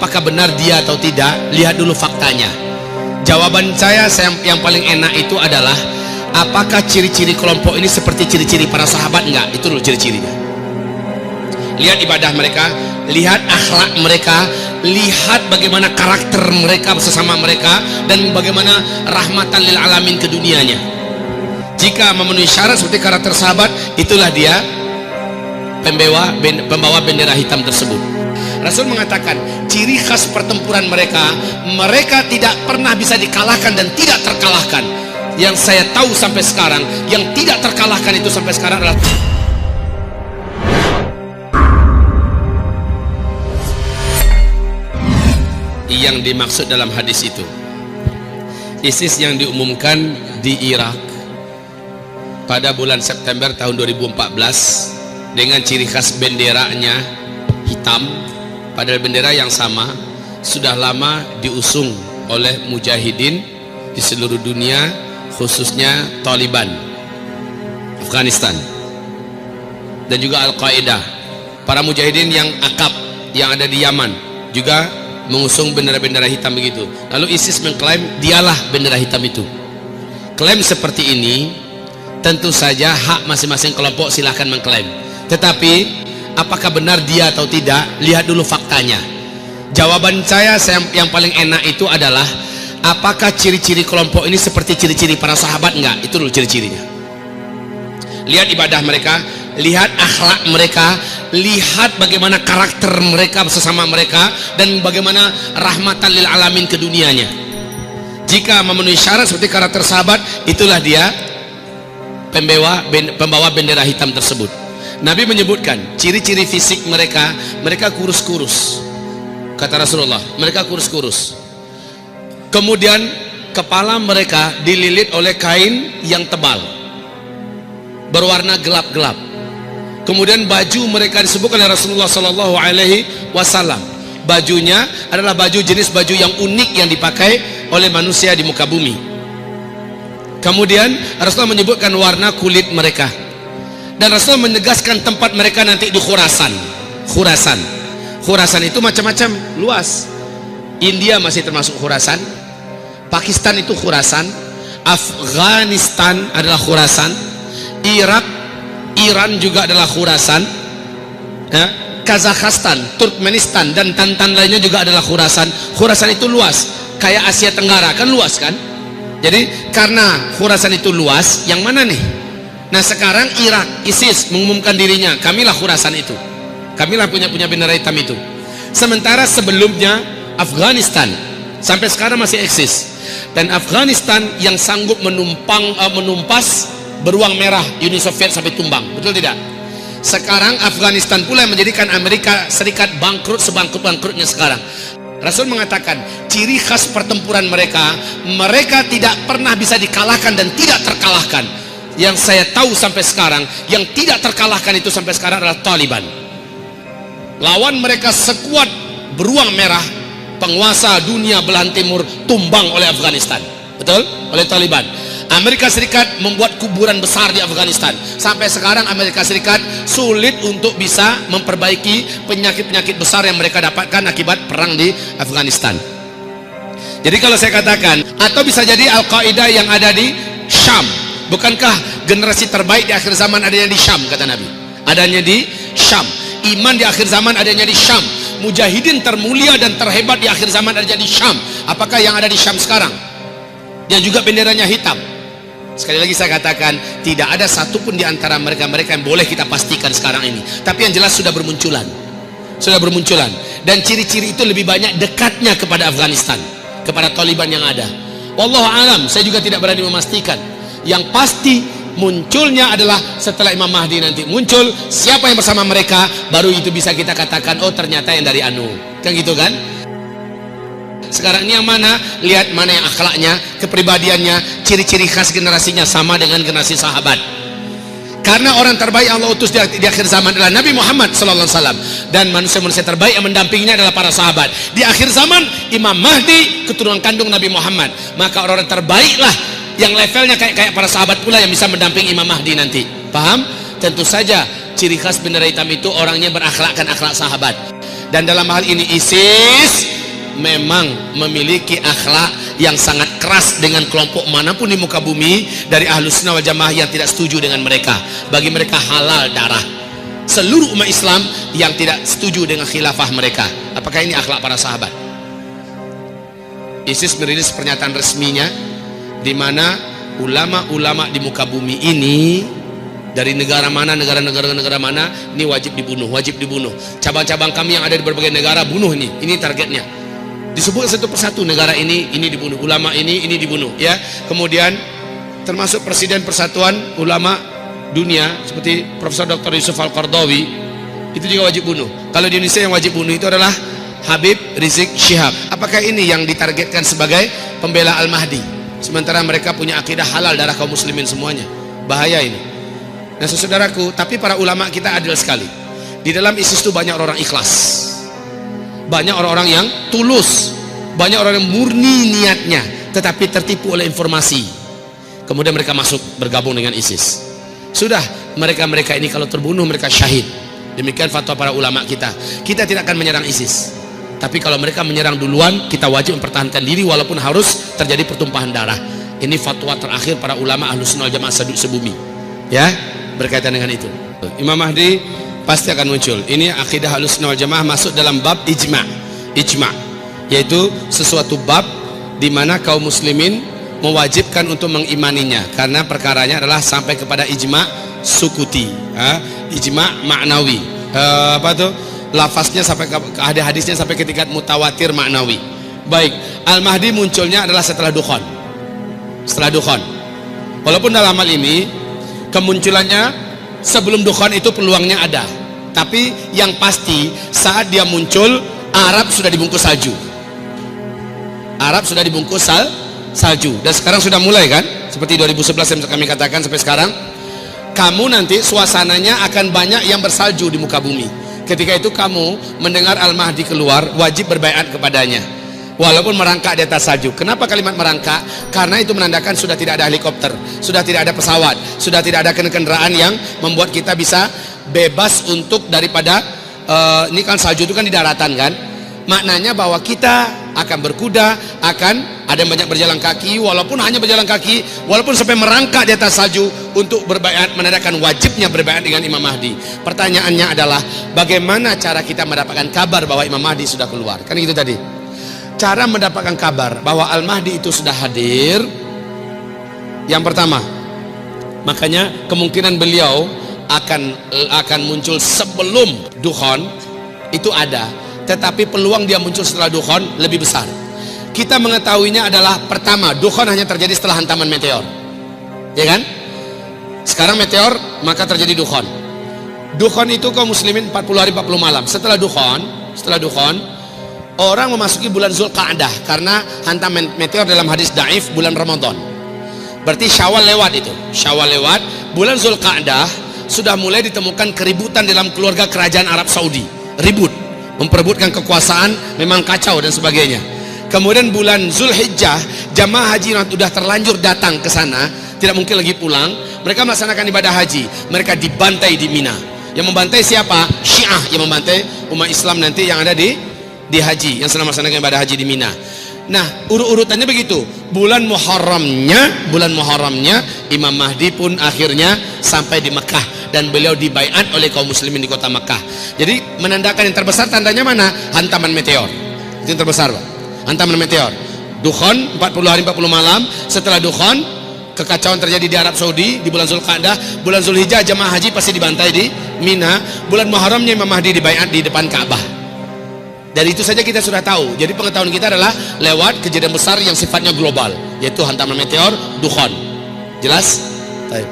apakah benar dia atau tidak, lihat dulu faktanya. Jawaban saya yang paling enak itu adalah, apakah ciri-ciri kelompok ini seperti ciri-ciri para sahabat? Enggak, itu dulu ciri-cirinya. Lihat ibadah mereka, lihat akhlak mereka, lihat bagaimana karakter mereka sesama mereka, dan bagaimana rahmatan lil alamin ke dunianya. Jika memenuhi syarat seperti karakter sahabat, itulah dia pembawa bendera hitam tersebut. Rasul mengatakan ciri khas pertempuran mereka, mereka tidak pernah bisa dikalahkan dan tidak terkalahkan. Yang saya tahu sampai sekarang, yang tidak terkalahkan itu sampai sekarang adalah yang dimaksud dalam hadis itu. ISIS yang diumumkan di Irak pada bulan September tahun 2014 dengan ciri khas benderanya hitam, padahal bendera yang sama sudah lama diusung oleh mujahidin di seluruh dunia, khususnya Taliban Afghanistan dan juga Al-Qaeda. Para mujahidin yang akab yang ada di Yaman juga mengusung bendera-bendera hitam begitu. Lalu ISIS mengklaim dialah bendera hitam itu. Klaim seperti ini tentu saja hak masing-masing kelompok, silahkan mengklaim. Tetapi apakah benar dia atau tidak, lihat dulu faktanya. Jawaban saya yang paling enak itu adalah, apakah ciri-ciri kelompok ini seperti ciri-ciri para sahabat? Enggak, itu dulu ciri-cirinya. Lihat ibadah mereka, lihat akhlak mereka, lihat bagaimana karakter mereka sesama mereka, dan bagaimana rahmatan lil alamin ke dunianya. Jika memenuhi syarat seperti karakter sahabat, itulah dia pembawa bendera hitam tersebut. Nabi menyebutkan ciri-ciri fisik mereka, mereka kurus-kurus. Kata Rasulullah, mereka kurus-kurus. Kemudian kepala mereka dililit oleh kain yang tebal, berwarna gelap-gelap. Kemudian baju mereka disebutkan oleh Rasulullah Sallallahu Alaihi Wasallam, bajunya adalah jenis baju yang unik yang dipakai oleh manusia di muka bumi. Kemudian Rasulullah menyebutkan warna kulit mereka, dan Rasulullah menegaskan tempat mereka nanti di Khurasan. Khurasan itu macam-macam, luas. India masih termasuk Khurasan, Pakistan itu Khurasan, Afghanistan adalah Khurasan, Iran juga adalah Khurasan, Kazakhstan, Turkmenistan, dan tantan lainnya juga adalah Khurasan. Khurasan itu luas, kayak Asia Tenggara kan, luas kan. Jadi karena Khurasan itu luas, yang mana nih? Nah sekarang Irak, ISIS mengumumkan dirinya, kamilah Khurasan itu, kamilah punya bendera hitam itu. Sementara sebelumnya Afghanistan sampai sekarang masih eksis, dan Afghanistan yang sanggup menumpas beruang merah Uni Soviet sampai tumbang, betul tidak? Sekarang Afghanistan pula yang menjadikan Amerika Serikat bangkrut sebangkrut-bangkrutnya sekarang. Rasul mengatakan ciri khas pertempuran mereka, mereka tidak pernah bisa dikalahkan dan tidak terkalahkan. Yang saya tahu sampai sekarang, yang tidak terkalahkan itu sampai sekarang adalah Taliban. Lawan mereka sekuat beruang merah, penguasa dunia belahan timur tumbang oleh Afghanistan, betul? Oleh Taliban. Amerika Serikat membuat kuburan besar di Afghanistan. Sampai sekarang Amerika Serikat sulit untuk bisa memperbaiki penyakit-penyakit besar yang mereka dapatkan akibat perang di Afghanistan. Jadi kalau saya katakan, atau bisa jadi Al-Qaeda yang ada di Syam. Bukankah generasi terbaik di akhir zaman adanya di Syam, kata Nabi? Adanya di Syam. Iman di akhir zaman adanya di Syam. Mujahidin termulia dan terhebat di akhir zaman adanya di Syam. Apakah yang ada di Syam sekarang? Yang juga benderanya hitam. Sekali lagi saya katakan, tidak ada satupun di antara mereka-mereka yang boleh kita pastikan sekarang ini. Tapi yang jelas sudah bermunculan. Dan ciri-ciri itu lebih banyak dekatnya kepada Afghanistan, kepada Taliban yang ada. Wallahu alam, saya juga tidak berani memastikan. Yang pasti munculnya adalah setelah Imam Mahdi nanti muncul, siapa yang bersama mereka, baru itu bisa kita katakan, oh ternyata yang dari Anu. Kan gitu kan? Sekarang ini yang mana? Lihat mana yang akhlaknya, kepribadiannya, ciri-ciri khas generasinya sama dengan generasi sahabat. Karena orang terbaik Allah utus di akhir zaman adalah Nabi Muhammad SAW, dan manusia-manusia terbaik yang mendampinginya adalah para sahabat. Di akhir zaman Imam Mahdi keturunan kandung Nabi Muhammad, maka orang-orang terbaiklah yang levelnya kayak para sahabat pula yang bisa mendampingi Imam Mahdi nanti. Paham? Tentu saja ciri khas bendera hitam itu orangnya berakhlakkan akhlak sahabat. Dan dalam hal ini ISIS memang memiliki akhlak yang sangat keras dengan kelompok manapun di muka bumi dari Ahlus Sunnah wal Jamaah yang tidak setuju dengan mereka. Bagi mereka halal darah seluruh umat Islam yang tidak setuju dengan khilafah mereka. Apakah ini akhlak para sahabat? ISIS merilis pernyataan resminya di mana ulama-ulama di muka bumi ini dari negara mana, negara mana, ini wajib dibunuh. Cabang-cabang kami yang ada di berbagai negara, bunuh ini targetnya. Disebut satu persatu negara ini dibunuh, ulama ini dibunuh, ya. Kemudian termasuk Presiden Persatuan Ulama Dunia seperti Profesor Dr. Yusuf Al-Qardawi itu juga wajib bunuh. Kalau di Indonesia yang wajib bunuh itu adalah Habib Rizik Syihab. Apakah ini yang ditargetkan sebagai pembela Al-Mahdi? Sementara mereka punya akidah halal darah kaum muslimin semuanya. Bahaya ini. Nah saudaraku, tapi para ulama kita adil sekali. Di dalam ISIS itu banyak orang ikhlas, banyak orang-orang yang tulus, banyak orang yang murni niatnya, tetapi tertipu oleh informasi. Kemudian mereka masuk bergabung dengan ISIS. Sudah, mereka ini kalau terbunuh mereka syahid. Demikian fatwa para ulama kita. Kita tidak akan menyerang ISIS. Tapi kalau mereka menyerang duluan, kita wajib mempertahankan diri walaupun harus terjadi pertumpahan darah. Ini fatwa terakhir para ulama Ahlus Sunnah wal Jamaah sebumi. Ya, berkaitan dengan itu. Imam Mahdi pasti akan muncul. Ini akidah Ahlus Sunnah wal Jamaah masuk dalam bab ijma, yaitu sesuatu bab di mana kaum muslimin mewajibkan untuk mengimaninya karena perkaranya adalah sampai kepada ijma sukuti, ijma maknawi, lafaznya sampai ke hadisnya sampai ke tingkat mutawatir maknawi. Baik, Al-Mahdi munculnya adalah setelah Dukhan. Walaupun dalam hal ini kemunculannya sebelum Dukhan itu peluangnya ada, tapi yang pasti saat dia muncul Arab sudah dibungkus salju. Salju dan sekarang sudah mulai kan, seperti 2011 yang kami katakan sampai sekarang. Kamu nanti suasananya akan banyak yang bersalju di muka bumi. Ketika itu kamu mendengar Al-Mahdi keluar, wajib berbaiat kepadanya walaupun merangkak di atas salju. Kenapa kalimat merangkak? Karena itu menandakan sudah tidak ada helikopter, sudah tidak ada pesawat, sudah tidak ada kendaraan yang membuat kita bisa bebas untuk daripada ini kan salju itu kan di daratan kan. Maknanya bahwa kita akan berkuda, akan ada yang banyak berjalan kaki, walaupun hanya berjalan kaki, walaupun sampai merangkak di atas salju untuk berbaiat, menandakan wajibnya berbaiat dengan Imam Mahdi. Pertanyaannya adalah bagaimana cara kita mendapatkan kabar bahwa Imam Mahdi sudah keluar? Kan itu tadi. Cara mendapatkan kabar bahwa Al-Mahdi itu sudah hadir, yang pertama, makanya kemungkinan beliau akan muncul sebelum Dukhan itu ada. Tetapi peluang dia muncul setelah Dukhan lebih besar. Kita mengetahuinya adalah pertama, Dukhan hanya terjadi setelah hantaman meteor, ya kan? Sekarang meteor, maka terjadi Dukhan. Dukhan itu kaum muslimin 40 hari 40 malam. Setelah Dukhan, orang memasuki bulan Zulqa'dah karena hantaman meteor dalam hadis daif bulan Ramadan. Berarti Syawal lewat itu. Bulan Zulqa'dah sudah mulai ditemukan keributan dalam keluarga kerajaan Arab Saudi. Ribut, memperebutkan kekuasaan, memang kacau dan sebagainya. Kemudian bulan Zulhijjah, jamaah haji yang sudah terlanjur datang ke sana, tidak mungkin lagi pulang. Mereka melaksanakan ibadah haji, mereka dibantai di Mina. Yang membantai siapa? Syiah yang membantai umat Islam nanti yang ada di haji, yang sedang melaksanakan ibadah haji di Mina. Nah, urutannya begitu. Bulan Muharramnya Imam Mahdi pun akhirnya sampai di Mekah dan beliau dibaiat oleh kaum muslimin di kota Mekah. Jadi menandakan yang terbesar tandanya mana? Hantaman meteor. Itu yang terbesar, Pak. Hantaman meteor. Dukhan 40 hari 40 malam. Setelah Dukhan, kekacauan terjadi di Arab Saudi di bulan Zulqa'dah. Bulan Zulhijjah jamaah haji pasti dibantai di Mina. Bulan Muharramnya Imam Mahdi dibaiat di depan Ka'bah. Dari itu saja kita sudah tahu. Jadi pengetahuan kita adalah lewat kejadian besar yang sifatnya global, yaitu hantaman meteor, Dukhan. Jelas? Baik.